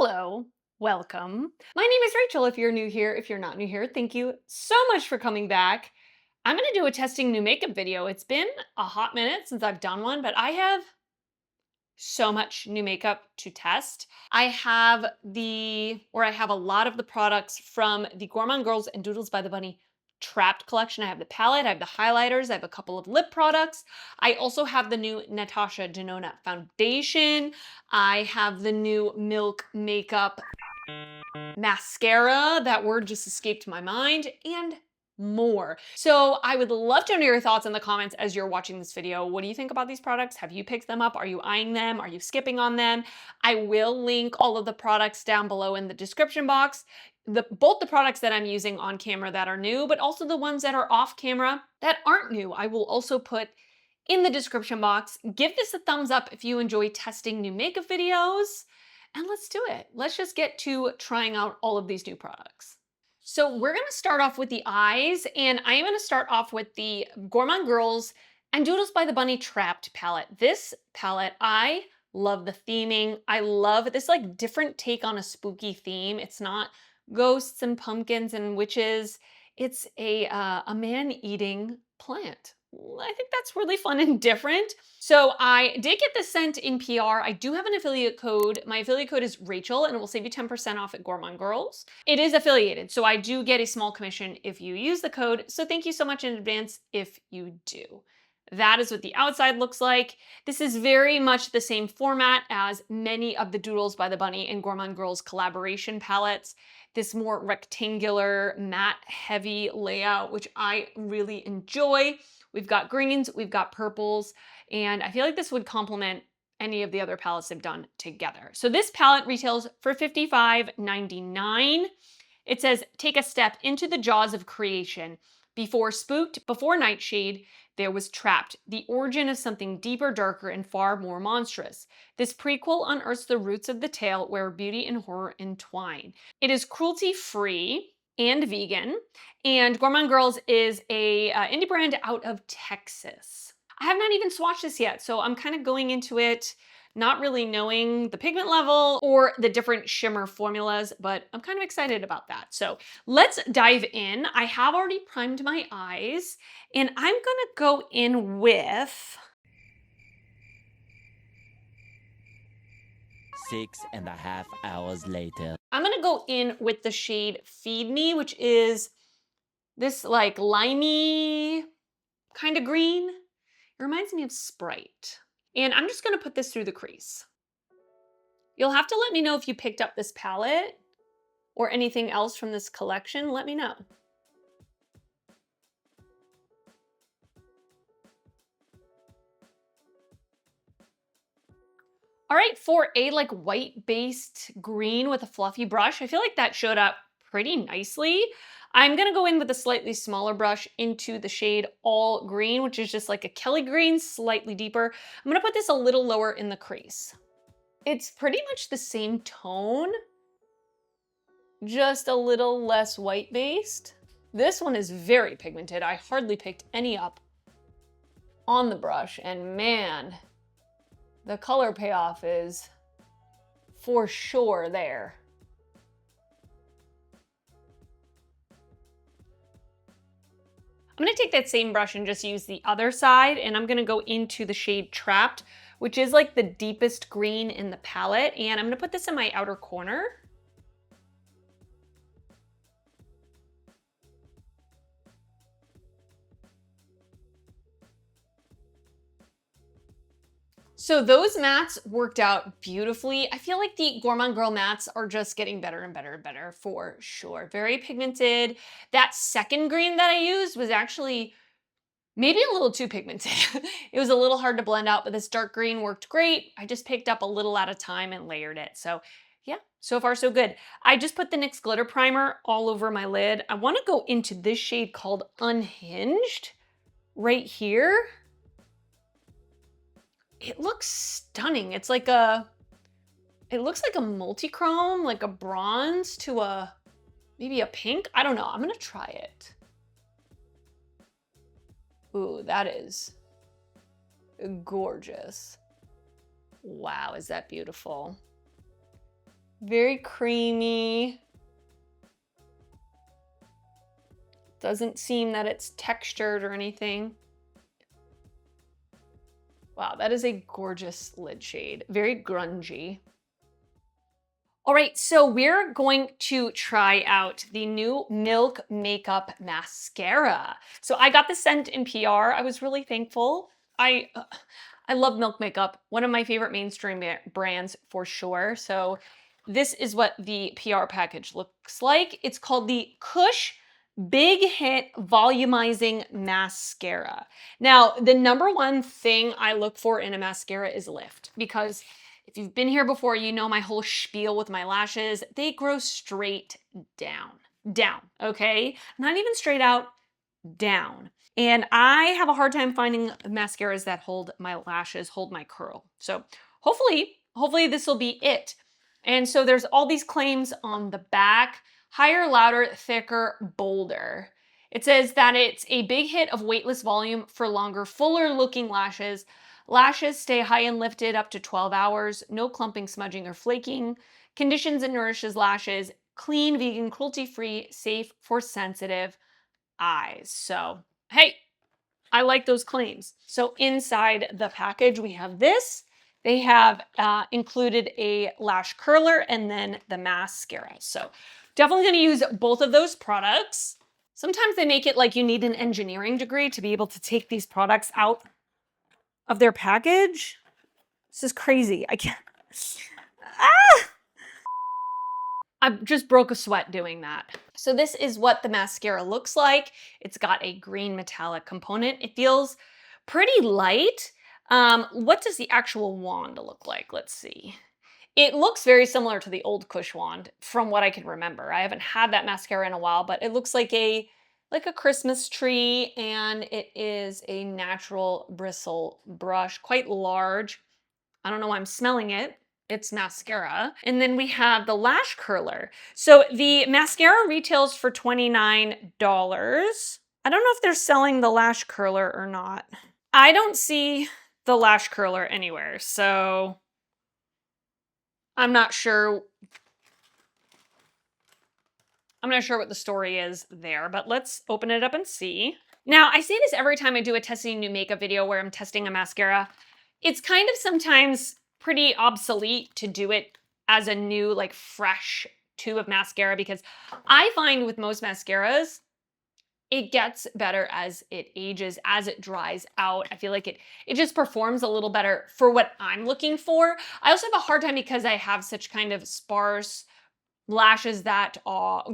Hello, welcome. My name is Rachel. If you're new here, if you're not new here, thank you so much for coming back. I'm gonna do a testing new makeup video. It's been a hot minute since I've done one, but I have so much new makeup to test. I have a lot of the products from the Gourmande Girls and Doodles by the Bunny Trapped collection. I have the palette, I have the highlighters, I have a couple of lip products. I also have the new Natasha Denona foundation. I have the new Milk Makeup mascara. That word just escaped my mind, and more. So I would love to know your thoughts in the comments as you're watching this video. What do you think about these products? Have you picked them up? Are you eyeing them? Are you skipping on them? I will link all of the products down below in the description box. Both the products that I'm using on camera that are new, but also the ones that are off camera that aren't new, I will also put in the description box. Give this a thumbs up if you enjoy testing new makeup videos, and let's do it. Let's just get to trying out all of these new products. So we're gonna start off with the eyes, and I am gonna start off with the Gourmande Girls and Doodles by the Bunny Trapped palette. This palette, I love the theming. I love this like different take on a spooky theme. It's not ghosts and pumpkins and witches. It's a man-eating plant. I think that's really fun and different. So I did get this sent in PR. I do have an affiliate code. My affiliate code is Rachel, and it will save you 10% off at Gourmande Girls. It is affiliated, so I do get a small commission if you use the code. So thank you so much in advance if you do. That is what the outside looks like. This is very much the same format as many of the Doodles by the Bunny and Gourmande Girls collaboration palettes. This more rectangular, matte, heavy layout, which I really enjoy. We've got greens, we've got purples, and I feel like this would complement any of the other palettes they've done together. So this palette retails for $55.99. It says, take a step into the jaws of creation. Before spooked, before nightshade, there was trapped, the origin of something deeper, darker, and far more monstrous. This prequel unearths the roots of the tale where beauty and horror entwine. It is cruelty-free and vegan, and Gourmande Girls is a indie brand out of Texas. I have not even swatched this yet, so I'm kind of going into it not really knowing the pigment level or the different shimmer formulas, but I'm kind of excited about that. So let's dive in. I have already primed my eyes, and I'm gonna go in with 6.5 hours later. I'm gonna go in with the shade Feed Me, which is this like limey kind of green. It reminds me of Sprite. And I'm just gonna put this through the crease. You'll have to let me know if you picked up this palette or anything else from this collection. Let me know. All right, for a like white-based green with a fluffy brush, I feel like that showed up pretty nicely. I'm gonna go in with a slightly smaller brush into the shade All Green, which is just like a Kelly green, slightly deeper. I'm gonna put this a little lower in the crease. It's pretty much the same tone, just a little less white-based. This one is very pigmented. I hardly picked any up on the brush, and man, the color payoff is for sure there. I'm gonna take that same brush and just use the other side, and I'm gonna go into the shade Trapped, which is like the deepest green in the palette, and I'm gonna put this in my outer corner. So those mattes worked out beautifully. I feel like the Gourmande Girl mattes are just getting better and better and better for sure. Very pigmented. That second green that I used was actually maybe a little too pigmented. It was a little hard to blend out, but this dark green worked great. I just picked up a little at a time and layered it. So yeah, so far so good. I just put the NYX glitter primer all over my lid. I wanna go into this shade called Unhinged right here. It looks stunning. It's like it looks like a multi-chrome, like a bronze to maybe a pink. I don't know, I'm gonna try it. Ooh, that is gorgeous. Wow, is that beautiful? Very creamy. Doesn't seem that it's textured or anything. Wow, that is a gorgeous lid shade. Very grungy. All right, so we're going to try out the new Milk Makeup Mascara. So I got the scent in PR. I was really thankful. I love Milk Makeup, one of my favorite mainstream brands for sure. So this is what the PR package looks like. It's called the Kush Big Hit Volumizing Mascara. Now, the number one thing I look for in a mascara is lift, because if you've been here before, you know my whole spiel with my lashes. They grow straight down, okay? Not even straight out, down. And I have a hard time finding mascaras that hold my lashes, hold my curl. So hopefully this will be it. And so there's all these claims on the back: higher, louder, thicker, bolder. It says that it's a big hit of weightless volume for longer, fuller looking lashes. Lashes stay high and lifted up to 12 hours. No clumping, smudging, or flaking. Conditions and nourishes lashes. Clean, vegan, cruelty-free, safe for sensitive eyes. So, hey, I like those claims. So inside the package, we have this. They have included a lash curler and then the mascara. So definitely going to use both of those products. Sometimes they make it like you need an engineering degree to be able to take these products out of their package. This is crazy. I can't. I just broke a sweat doing that. So this is what the mascara looks like. It's got a green metallic component. It feels pretty light. What does the actual wand look like? Let's see. It looks very similar to the old Kush wand from what I can remember. I haven't had that mascara in a while, but it looks like a Christmas tree, and it is a natural bristle brush, quite large. I don't know why I'm smelling it. It's mascara. And then we have the lash curler. So the mascara retails for $29. I don't know if they're selling the lash curler or not. I don't see the lash curler anywhere, so I'm not sure. I'm not sure what the story is there, but let's open it up and see. Now, I say this every time I do a testing new makeup video where I'm testing a mascara. It's kind of sometimes pretty obsolete to do it as a new, like, fresh tube of mascara, because I find with most mascaras, it gets better as it ages, as it dries out. I feel like it just performs a little better for what I'm looking for. I also have a hard time because I have such kind of sparse lashes that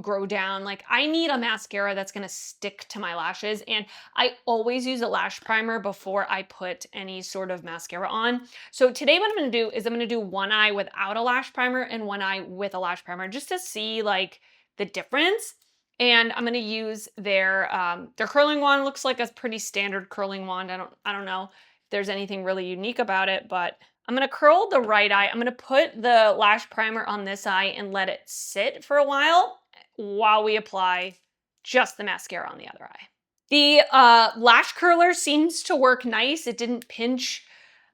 grow down. Like, I need a mascara that's gonna stick to my lashes, and I always use a lash primer before I put any sort of mascara on. So today what I'm gonna do is I'm gonna do one eye without a lash primer and one eye with a lash primer, just to see like the difference. And I'm gonna use their curling wand. Looks like a pretty standard curling wand. I don't know if there's anything really unique about it, but I'm gonna curl the right eye. I'm gonna put the lash primer on this eye and let it sit for a while we apply just the mascara on the other eye. The lash curler seems to work nice. It didn't pinch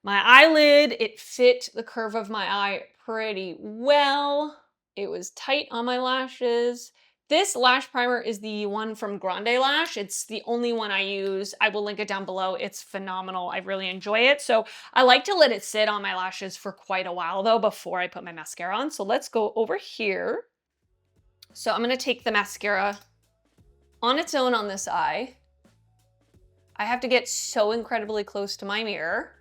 my eyelid. It fit the curve of my eye pretty well. It was tight on my lashes. This lash primer is the one from Grande Lash. It's the only one I use. I will link it down below. It's phenomenal. I really enjoy it. So I like to let it sit on my lashes for quite a while though before I put my mascara on. So let's go over here. So I'm gonna take the mascara on its own on this eye. I have to get so incredibly close to my mirror.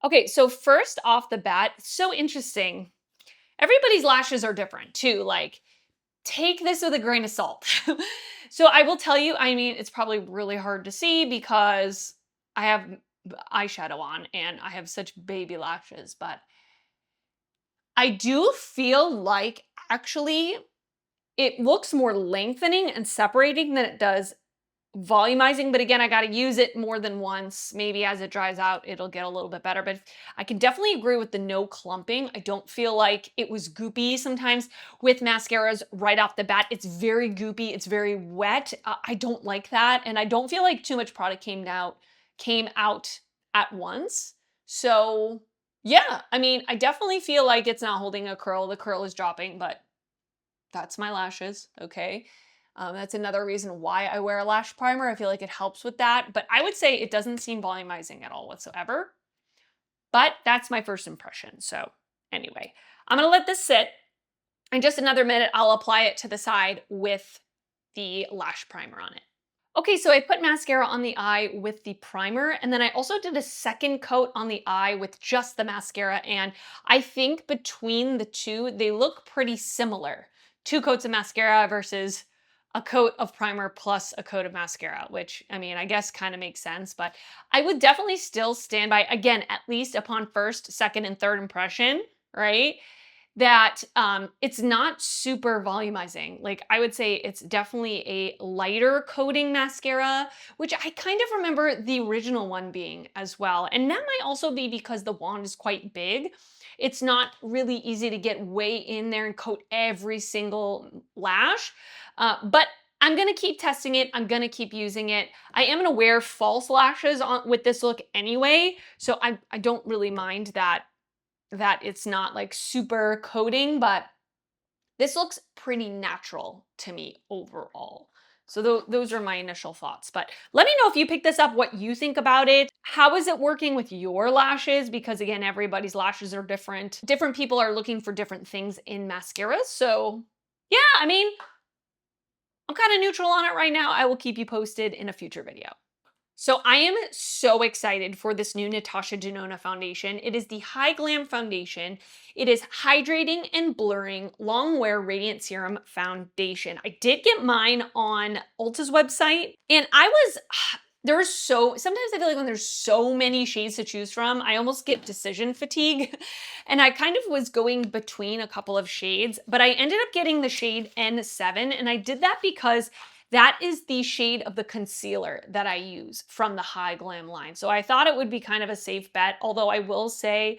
Okay, so first off the bat, so interesting. Everybody's lashes are different too. Like, take this with a grain of salt. So I will tell you, I mean, it's probably really hard to see because I have eyeshadow on and I have such baby lashes, but I do feel like actually it looks more lengthening and separating than it does volumizing, but again, I got to use it more than once. Maybe as it dries out, it'll get a little bit better, but I can definitely agree with the no clumping. I don't feel like it was goopy sometimes with mascaras right off the bat. It's very goopy. It's very wet. I don't like that. And I don't feel like too much product came out at once. So yeah, I mean, I definitely feel like it's not holding a curl. The curl is dropping, but that's my lashes, okay? That's another reason why I wear a lash primer. I feel like it helps with that, but I would say it doesn't seem volumizing at all whatsoever. But that's my first impression. So anyway, I'm gonna let this sit. In just another minute, I'll apply it to the side with the lash primer on it. Okay, so I put mascara on the eye with the primer, and then I also did a second coat on the eye with just the mascara, and I think between the two, they look pretty similar. 2 coats of mascara versus a coat of primer plus a coat of mascara, which, I mean, I guess kind of makes sense, but I would definitely still stand by, again, at least upon first, second, and third impression, right? That it's not super volumizing. Like, I would say it's definitely a lighter coating mascara, which I kind of remember the original one being as well. And that might also be because the wand is quite big. It's not really easy to get way in there and coat every single lash. But I'm gonna keep testing it. I'm gonna keep using it. I am gonna wear false lashes on with this look anyway, so I don't really mind that it's not like super coating, but this looks pretty natural to me overall. So those are my initial thoughts, but let me know if you pick this up, what you think about it. How is it working with your lashes? Because again, everybody's lashes are different. Different people are looking for different things in mascaras. So yeah, I mean, I'm kind of neutral on it right now. I will keep you posted in a future video. So I am so excited for this new Natasha Denona foundation. It is the Hy-Glam Foundation. It is hydrating and blurring long wear radiant serum foundation. I did get mine on Ulta's website, and sometimes I feel like when there's so many shades to choose from, I almost get decision fatigue. And I kind of was going between a couple of shades, but I ended up getting the shade N7, and I did that because that is the shade of the concealer that I use from the Hy-Glam line. So I thought it would be kind of a safe bet, although I will say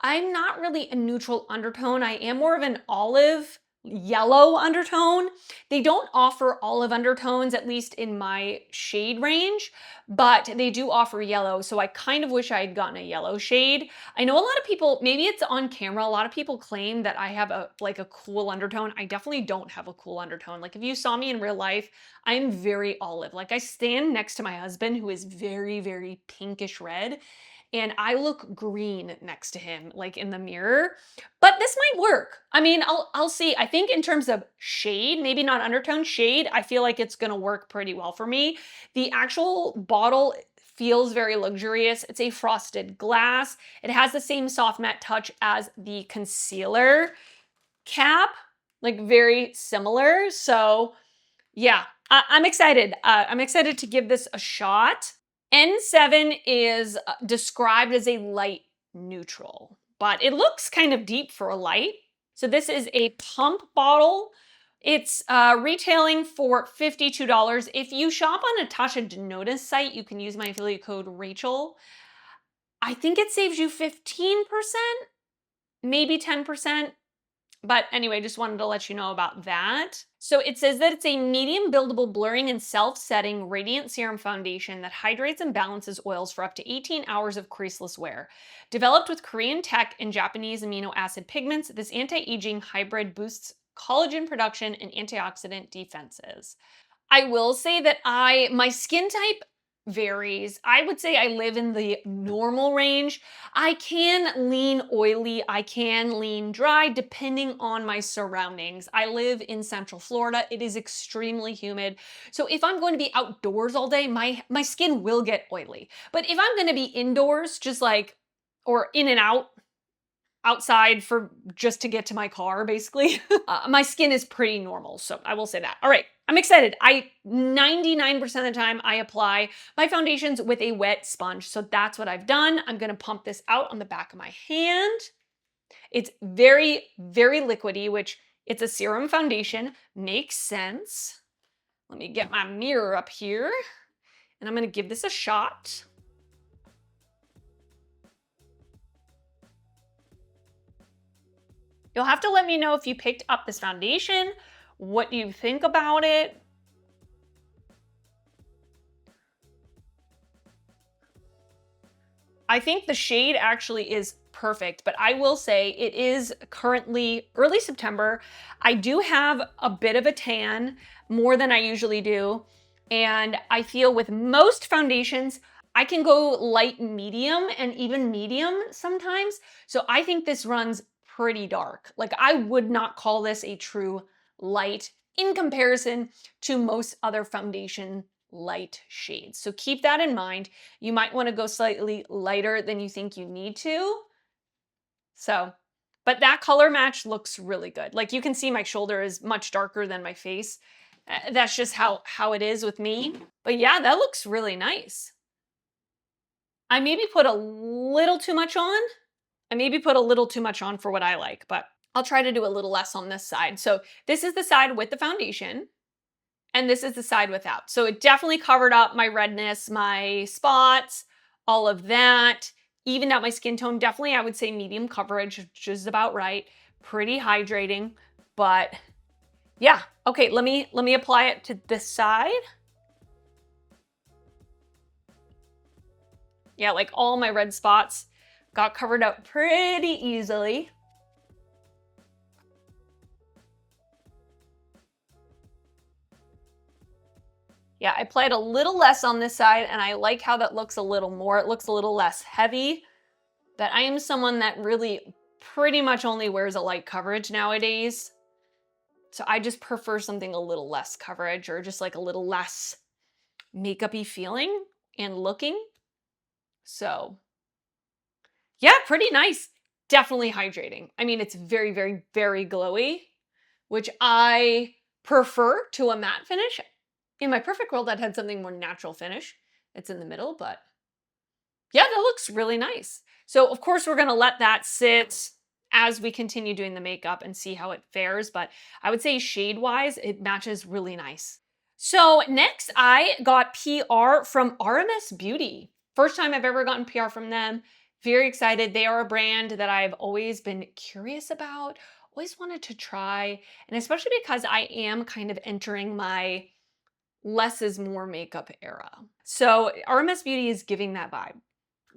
I'm not really a neutral undertone. I am more of an olive yellow undertone. They don't offer olive undertones, at least in my shade range, but they do offer yellow. So I kind of wish I had gotten a yellow shade. I know a lot of people, maybe it's on camera, a lot of people claim that I have a cool undertone. I definitely don't have a cool undertone. Like if you saw me in real life, I'm very olive. Like I stand next to my husband who is very, very pinkish red, and I look green next to him, like in the mirror. But this might work. I mean, I'll see. I think in terms of shade, maybe not undertone, shade, I feel like it's gonna work pretty well for me. The actual bottle feels very luxurious. It's a frosted glass. It has the same soft matte touch as the concealer cap, like very similar. So yeah, I'm excited. I'm excited to give this a shot. N7 is described as a light neutral, but it looks kind of deep for a light. So this is a pump bottle. It's retailing for $52. If you shop on Natasha Denona's site, you can use my affiliate code Rachel. I think it saves you 15%, maybe 10%. But anyway, just wanted to let you know about that. So it says that it's a medium buildable blurring and self-setting radiant serum foundation that hydrates and balances oils for up to 18 hours of creaseless wear. Developed with Korean tech and Japanese amino acid pigments, this anti-aging hybrid boosts collagen production and antioxidant defenses. I will say that my skin type varies. I would say I live in the normal range. I can lean oily, I can lean dry depending on my surroundings. I live in Central Florida. It is extremely humid. So if I'm going to be outdoors all day, my skin will get oily. But if I'm going to be indoors, just like, or in and out, outside for just to get to my car, basically, my skin is pretty normal. So I will say that. All right, I'm excited. 99% of the time I apply my foundations with a wet sponge. So that's what I've done. I'm gonna pump this out on the back of my hand. It's very, very liquidy, which it's a serum foundation, makes sense. Let me get my mirror up here, and I'm gonna give this a shot. You'll have to let me know if you picked up this foundation, what you think about it. I think the shade actually is perfect, but I will say it is currently early September. I do have a bit of a tan, more than I usually do. And I feel with most foundations, I can go light medium and even medium sometimes. So I think this runs pretty dark. Like, I would not call this a true light in comparison to most other foundation light shades. So keep that in mind. You might want to go slightly lighter than you think you need to. So, but that color match looks really good. Like, you can see my shoulder is much darker than my face. That's just how it is with me. But yeah, that looks really nice. I maybe put a little too much on. I maybe put a little too much on for what I like, but I'll try to do a little less on this side. So this is the side with the foundation, and this is the side without. So it definitely covered up my redness, my spots, all of that. Evened out my skin tone. Definitely, I would say medium coverage, which is about right. Pretty hydrating, but yeah. Okay, let me apply it to this side. Yeah, like all my red spots got covered up pretty easily. Yeah, I applied a little less on this side, and I like how that looks a little more. It looks a little less heavy. But I am someone that really pretty much only wears a light coverage nowadays. So I just prefer something a little less coverage, or just like a little less makeup-y feeling and looking. So yeah, pretty nice. Definitely hydrating. I mean, it's very, very, very glowy, which I prefer to a matte finish. In my perfect world, I'd had something more natural finish. It's in the middle, but yeah, that looks really nice. So of course, we're gonna let that sit as we continue doing the makeup and see how it fares. But I would say shade-wise, it matches really nice. So next, I got PR from RMS Beauty. First time I've ever gotten PR from them. Very excited. They are a brand that I've always been curious about, always wanted to try, and especially because I am kind of entering my less is more makeup era. So RMS Beauty is giving that vibe,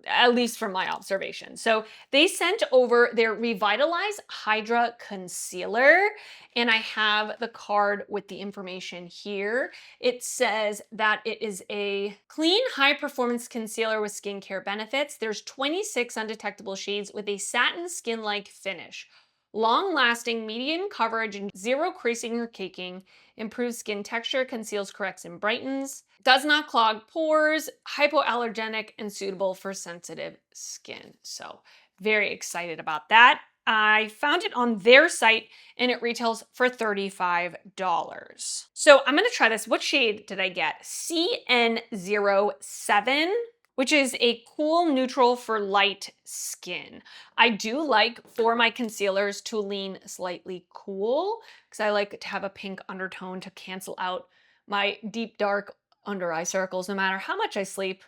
at least from my observation. So they sent over their Revitalize Hydra Concealer, and I have the card with the information here. It says that it is a clean, high-performance concealer with skincare benefits. There's 26 undetectable shades with a satin skin-like finish. Long-lasting, medium coverage, and zero creasing or caking. Improves skin texture, conceals, corrects, and brightens. Does not clog pores, hypoallergenic, and suitable for sensitive skin. So very excited about that. I found it on their site and it retails for $35. So I'm gonna try this. What shade did I get? CN07, which is a cool neutral for light skin. I do like for my concealers to lean slightly cool because I like to have a pink undertone to cancel out my deep dark under eye circles. No matter how much I sleep,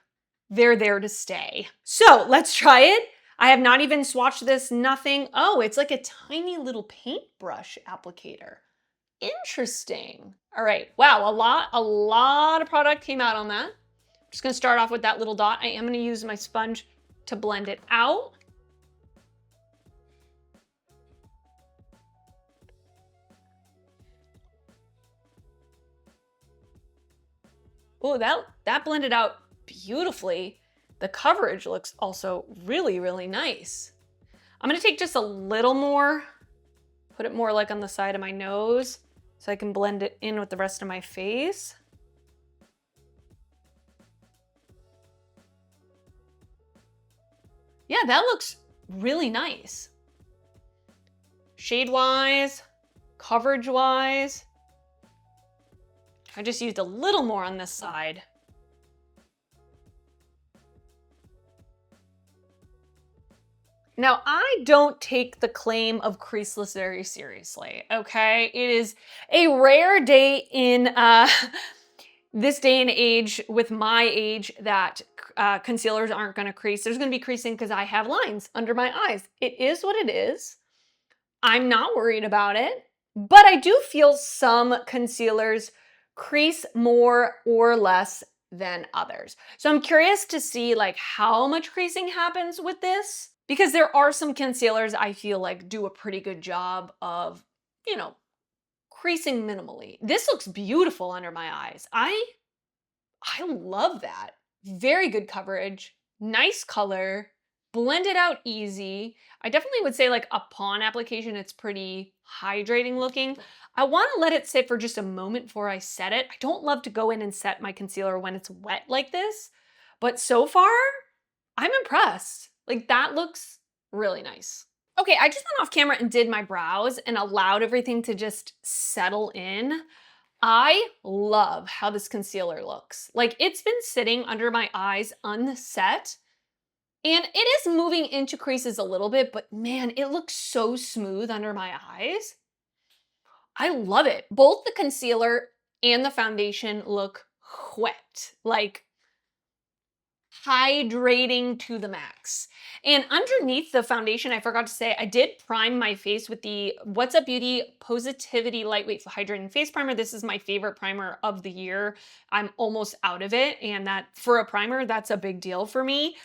they're there to stay. So let's try it. I have not even swatched this, nothing. Oh, it's like a tiny little paintbrush applicator. Interesting. All right, wow, a lot of product came out on that. I'm just gonna start off with that little dot. I am gonna use my sponge to blend it out. Oh, that blended out beautifully. The coverage looks also really, really nice. I'm gonna take just a little more, put it more like on the side of my nose so I can blend it in with the rest of my face. Yeah, that looks really nice. Shade-wise, coverage-wise. I just used a little more on this side. Now, I don't take the claim of creaseless very seriously, okay? It is a rare day in this day and age, with my age, that concealers aren't gonna crease. There's gonna be creasing because I have lines under my eyes. It is what it is. I'm not worried about it, but I do feel some concealers crease more or less than others. So I'm curious to see like how much creasing happens with this, because there are some concealers I feel like do a pretty good job of, you know, creasing minimally. This looks beautiful under my eyes. I love that. Very good coverage, nice color, blended out easy. I definitely would say like upon application, it's pretty hydrating looking. I want to let it sit for just a moment before I set it. I don't love to go in and set my concealer when it's wet like this, but so far, I'm impressed. Like that looks really nice. Okay, I just went off camera and did my brows and allowed everything to just settle in. I love how this concealer looks. Like it's been sitting under my eyes unset, and it is moving into creases a little bit, but man, it looks so smooth under my eyes. I love it. Both the concealer and the foundation look wet, like hydrating to the max. And underneath the foundation, I forgot to say, I did prime my face with the What's Up Beauty Positivity Lightweight Hydrating Face Primer. This is my favorite primer of the year. I'm almost out of it, and that for a primer, that's a big deal for me.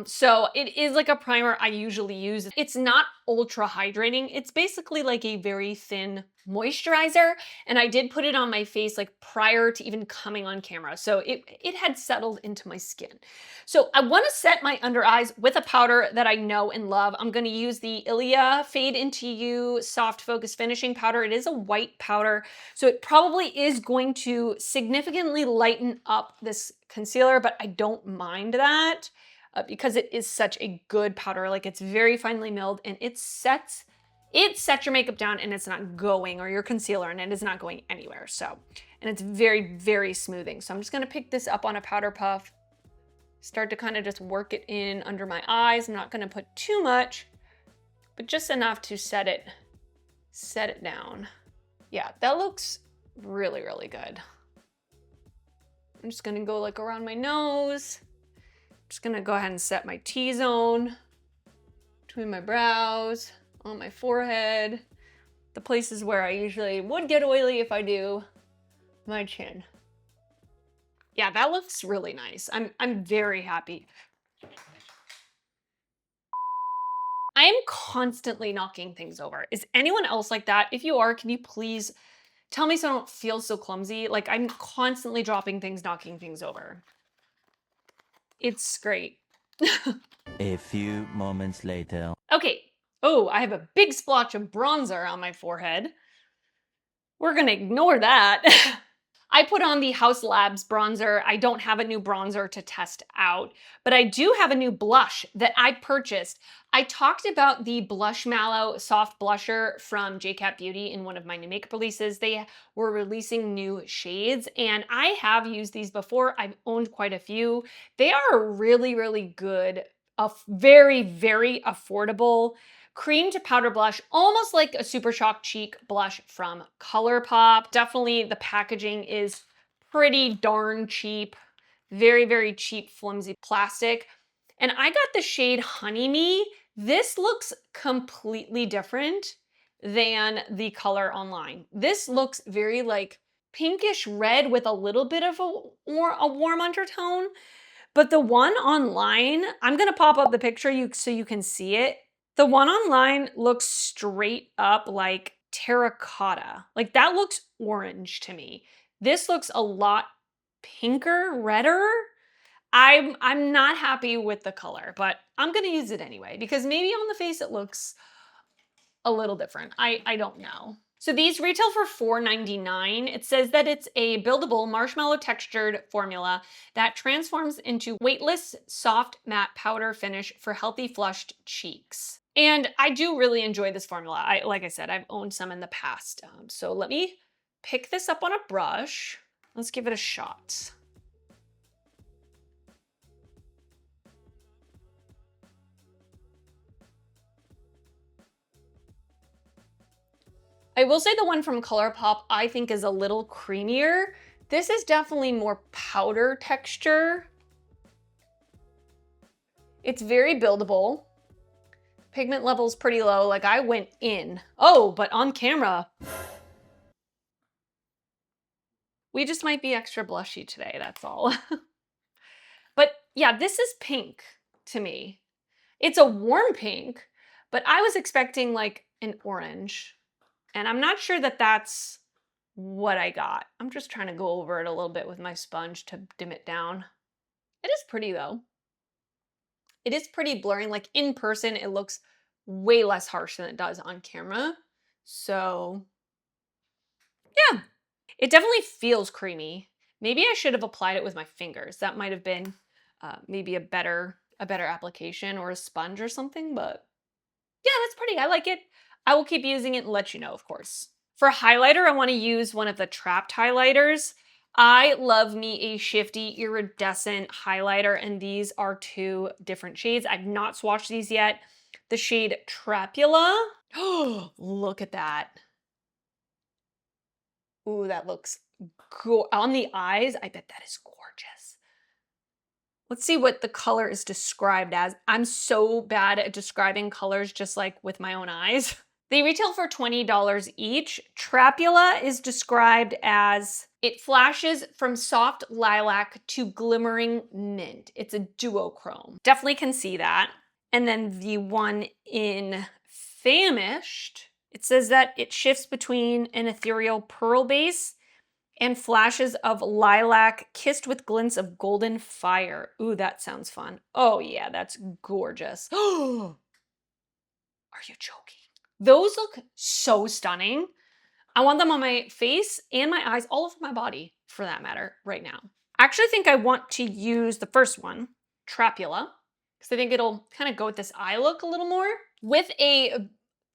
So it is like a primer I usually use. It's not ultra hydrating. It's basically like a very thin moisturizer, and I did put it on my face like prior to even coming on camera. So it had settled into my skin. So I want to set my under eyes with a powder that I know and love. I'm going to use the Ilia Fade Into You Soft Focus Finishing Powder. It is a white powder, so it probably is going to significantly lighten up this concealer, but I don't mind that because it is such a good powder. Like it's very finely milled and it sets your makeup down and it's not going, or your concealer, and it is not going anywhere. So, and it's very, very smoothing. So I'm just going to pick this up on a powder puff. Start to kind of just work it in under my eyes. I'm not going to put too much, but just enough to set it down. Yeah, that looks really, really good. I'm just going to go like around my nose. I'm just going to go ahead and set my T-zone between my brows, on my forehead, the places where I usually would get oily if I do my chin. Yeah, that looks really nice. I'm very happy. I am constantly knocking things over. Is anyone else like that? If you are, can you please tell me so I don't feel so clumsy? Like I'm constantly dropping things, knocking things over. It's great. A few moments later. Okay. Oh, I have a big splotch of bronzer on my forehead. We're gonna ignore that. I put on the House Labs bronzer. I don't have a new bronzer to test out, but I do have a new blush that I purchased. I talked about the Blush-Mallow soft blusher from J.Cat Beauty in one of my new makeup releases. They were releasing new shades, and I have used these before. I've owned quite a few. They are really, really good, a very, very affordable cream to powder blush, almost like a Super Shock Cheek blush from ColourPop. Definitely the packaging is pretty darn cheap. Very, very cheap, flimsy plastic. And I got the shade Honey Me. This looks completely different than the color online. This looks very like pinkish red with a little bit of a warm undertone. But the one online, I'm gonna pop up the picture so you can see it. The one online looks straight up like terracotta. Like that looks orange to me. This looks a lot pinker, redder. I'm not happy with the color, but I'm gonna use it anyway because maybe on the face it looks a little different. I don't know. So these retail for $4.99. It says that it's a buildable marshmallow textured formula that transforms into weightless, soft matte powder finish for healthy flushed cheeks. And I do really enjoy this formula. Like I said, I've owned some in the past. So let me pick this up on a brush. Let's give it a shot. I will say the one from ColourPop I think is a little creamier. This is definitely more powder texture. It's very buildable. Pigment level's pretty low, like I went in. Oh, but on camera, we just might be extra blushy today, that's all. But yeah, this is pink to me. It's a warm pink, but I was expecting like an orange. And I'm not sure that that's what I got. I'm just trying to go over it a little bit with my sponge to dim it down. It is pretty though. It is pretty blurring. Like in person, it looks way less harsh than it does on camera. So yeah, it definitely feels creamy. Maybe I should have applied it with my fingers. That might have been maybe a better application, or a sponge or something, but yeah, that's pretty. I like it. I will keep using it and let you know, of course. For highlighter, I want to use one of the Trapped highlighters. I love me a shifty iridescent highlighter, and these are 2 different shades. I've not swatched these yet. The shade Trapula. Oh, look at that. Ooh, that looks on the eyes. I bet that is gorgeous. Let's see what the color is described as. I'm so bad at describing colors just like with my own eyes. They retail for $20 each. Trapula is described as, it flashes from soft lilac to glimmering mint. It's a duochrome. Definitely can see that. And then the one in Famished, it says that it shifts between an ethereal pearl base and flashes of lilac kissed with glints of golden fire. Ooh, that sounds fun. Oh yeah, that's gorgeous. Oh, are you joking? Those look so stunning. I want them on my face and my eyes, all over my body for that matter, right now. I actually think I want to use the first one, Trapula, because I think it'll kind of go with this eye look a little more. With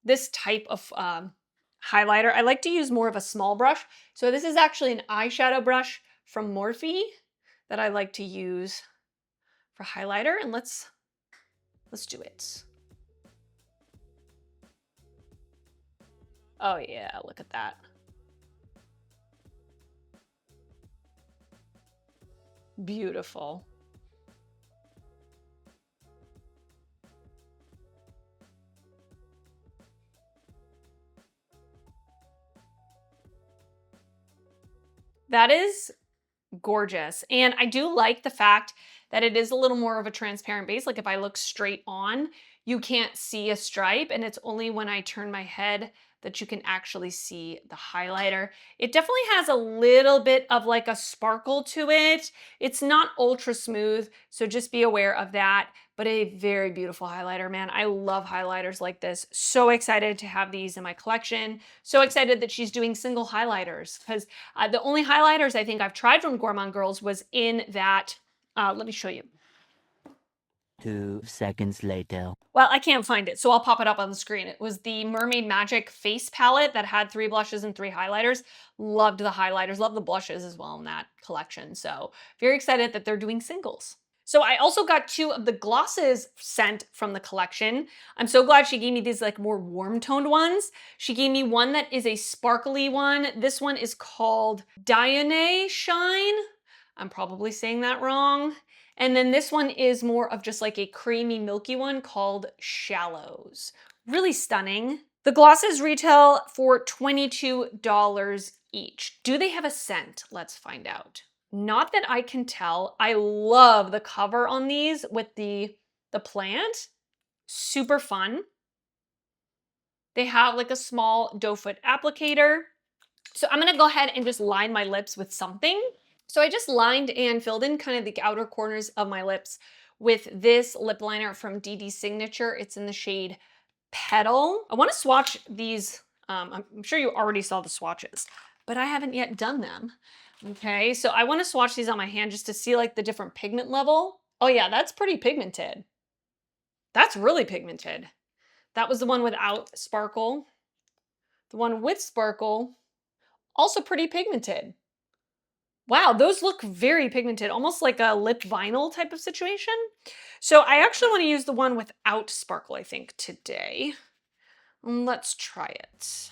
this type of highlighter, I like to use more of a small brush. So this is actually an eyeshadow brush from Morphe that I like to use for highlighter, and let's do it. Oh yeah, look at that. Beautiful. That is gorgeous. And I do like the fact that it is a little more of a transparent base. Like if I look straight on, you can't see a stripe, and it's only when I turn my head that you can actually see the highlighter. It definitely has a little bit of like a sparkle to it. It's not ultra smooth, so just be aware of that, but a very beautiful highlighter, man. I love highlighters like this. So excited to have these in my collection. So excited that she's doing single highlighters, because the only highlighters I think I've tried from Gourmande Girls was in that, let me show you. 2 seconds later. Well, I can't find it, so I'll pop it up on the screen. It was the Mermaid Magic face palette that had 3 blushes and 3 highlighters. Loved the highlighters, loved the blushes as well in that collection. So very excited that they're doing singles. So I also got 2 of the glosses sent from the collection. I'm so glad she gave me these like more warm toned ones. She gave me one that is a sparkly one. This one is called Doinaea Shine. I'm probably saying that wrong. And then this one is more of just like a creamy, milky one called Shallows. Really stunning. The glosses retail for $22 each. Do they have a scent? Let's find out. Not that I can tell. I love the cover on these with the plant. Super fun. They have like a small doe foot applicator. So I'm gonna go ahead and just line my lips with something. So I just lined and filled in kind of the outer corners of my lips with this lip liner from DD Signature. It's in the shade Petal. I want to swatch these. I'm sure you already saw the swatches, but I haven't yet done them. Okay, so I want to swatch these on my hand just to see like the different pigment level. Oh yeah, that's pretty pigmented. That's really pigmented. That was the one without sparkle. The one with sparkle, also pretty pigmented. Wow, those look very pigmented, almost like a lip vinyl type of situation. So I actually want to use the one without sparkle, I think, today. Let's try it.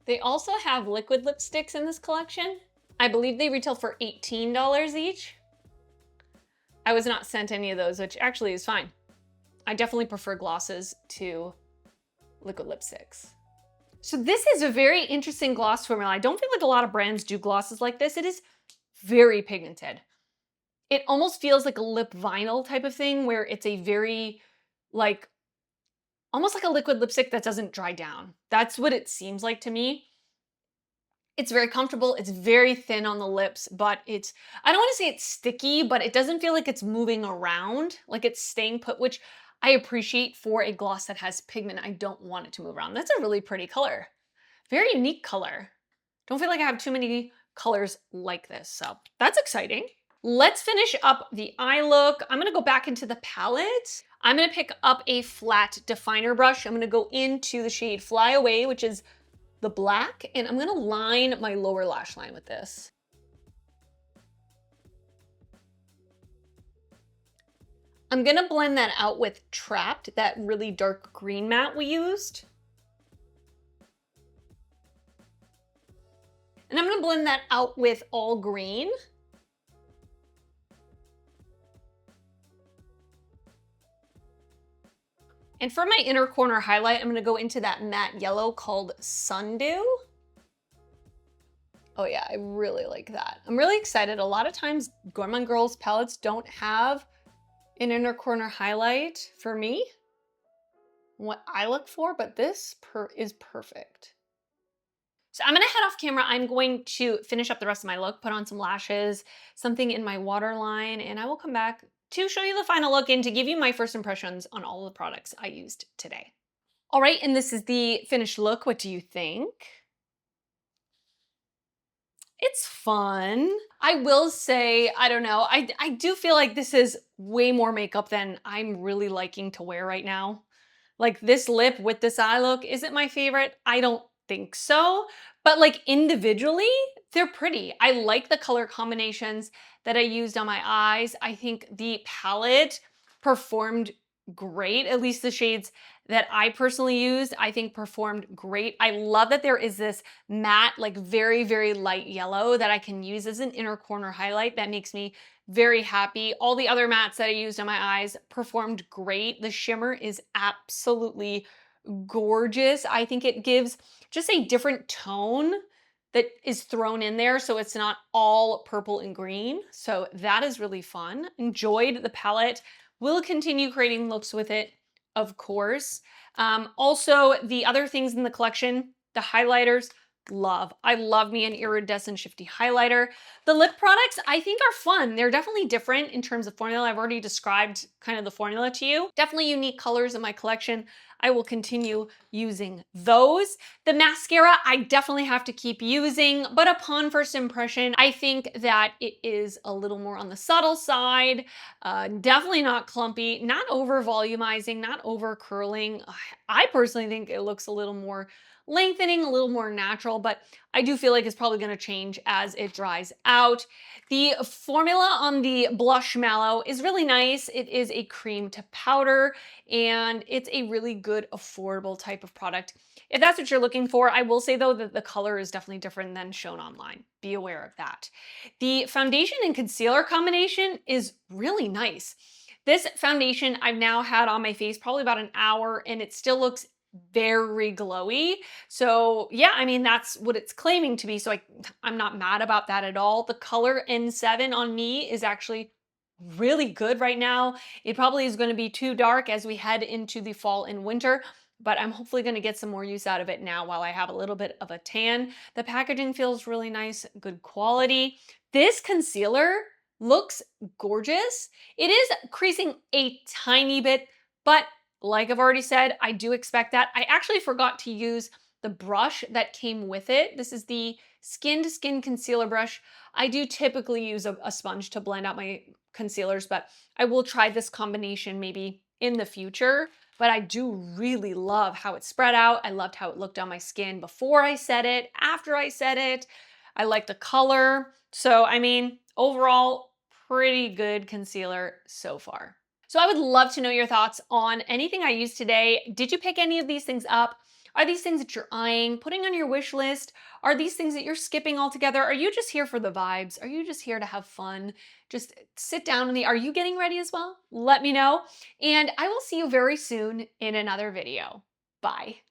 They also have liquid lipsticks in this collection. I believe they retail for $18 each. I was not sent any of those, which actually is fine. I definitely prefer glosses to liquid lipsticks. So this is a very interesting gloss formula. I don't feel like a lot of brands do glosses like this. It is very pigmented. It almost feels like a lip vinyl type of thing where it's a very, like, almost like a liquid lipstick that doesn't dry down. That's what it seems like to me. It's very comfortable. It's very thin on the lips, but it's, I don't want to say it's sticky, but it doesn't feel like it's moving around, like it's staying put, which I appreciate for a gloss that has pigment. I don't want it to move around. That's a really pretty color. Very unique color. Don't feel like I have too many colors like this, so that's exciting. Let's finish up the eye look. I'm gonna go back into the palette. I'm gonna pick up a flat definer brush. I'm gonna go into the shade Fly Away, which is the black, and I'm gonna line my lower lash line with this. I'm gonna blend that out with Trapped, that really dark green matte we used. And I'm gonna blend that out with All Green. And for my inner corner highlight, I'm gonna go into that matte yellow called Sundew. Oh yeah, I really like that. I'm really excited. A lot of times Gourmande Girls palettes don't have an inner corner highlight for me, what I look for, but this is perfect. So I'm gonna head off camera. I'm going to finish up the rest of my look, put on some lashes, something in my waterline, and I will come back to show you the final look and to give you my first impressions on all the products I used today. All right, and this is the finished look. What do you think? It's fun. I will say, I don't know, I do feel like this is way more makeup than I'm really liking to wear right now. Like this lip with this eye look, is it my favorite? I don't think so, but like individually, they're pretty. I like the color combinations that I used on my eyes. I think the palette performed great, at least the shades that I personally used, I think performed great. I love that there is this matte, like very, very light yellow that I can use as an inner corner highlight. That makes me very happy. All the other mattes that I used on my eyes performed great. The shimmer is absolutely gorgeous. I think it gives just a different tone that is thrown in there, so it's not all purple and green. So that is really fun. Enjoyed the palette. Will continue creating looks with it, of course. Also, the other things in the collection, the highlighters, love. I love me an iridescent shifty highlighter. The lip products I think are fun. They're definitely different in terms of formula. I've already described kind of the formula to you. Definitely unique colors in my collection. I will continue using those. The mascara I definitely have to keep using, but upon first impression, I think that it is a little more on the subtle side, definitely not clumpy, not over volumizing, not over curling. I personally think it looks a little more lengthening, a little more natural, but I do feel like it's probably gonna change as it dries out. The formula on the Blush-Mallow is really nice. It is a cream to powder, and it's a really good, affordable type of product. If that's what you're looking for, I will say though that the color is definitely different than shown online. Be aware of that. The foundation and concealer combination is really nice. This foundation I've now had on my face probably about an hour, and it still looks very glowy. So yeah, I mean, that's what it's claiming to be. So I'm not mad about that at all. The color N7 on me is actually really good right now. It probably is going to be too dark as we head into the fall and winter, but I'm hopefully going to get some more use out of it now while I have a little bit of a tan. The packaging feels really nice, good quality. This concealer looks gorgeous. It is creasing a tiny bit, but like I've already said, I do expect that. I actually forgot to use the brush that came with it. This is the Skin to Skin concealer brush. I do typically use a sponge to blend out my concealers, but I will try this combination maybe in the future. But I do really love how it spread out. I loved how it looked on my skin before I set it, after I set it. I like the color. So, I mean, overall, pretty good concealer so far. So I would love to know your thoughts on anything I used today. Did you pick any of these things up? Are these things that you're eyeing, putting on your wish list? Are these things that you're skipping altogether? Are you just here for the vibes? Are you just here to have fun? Just sit down are you getting ready as well? Let me know. And I will see you very soon in another video. Bye.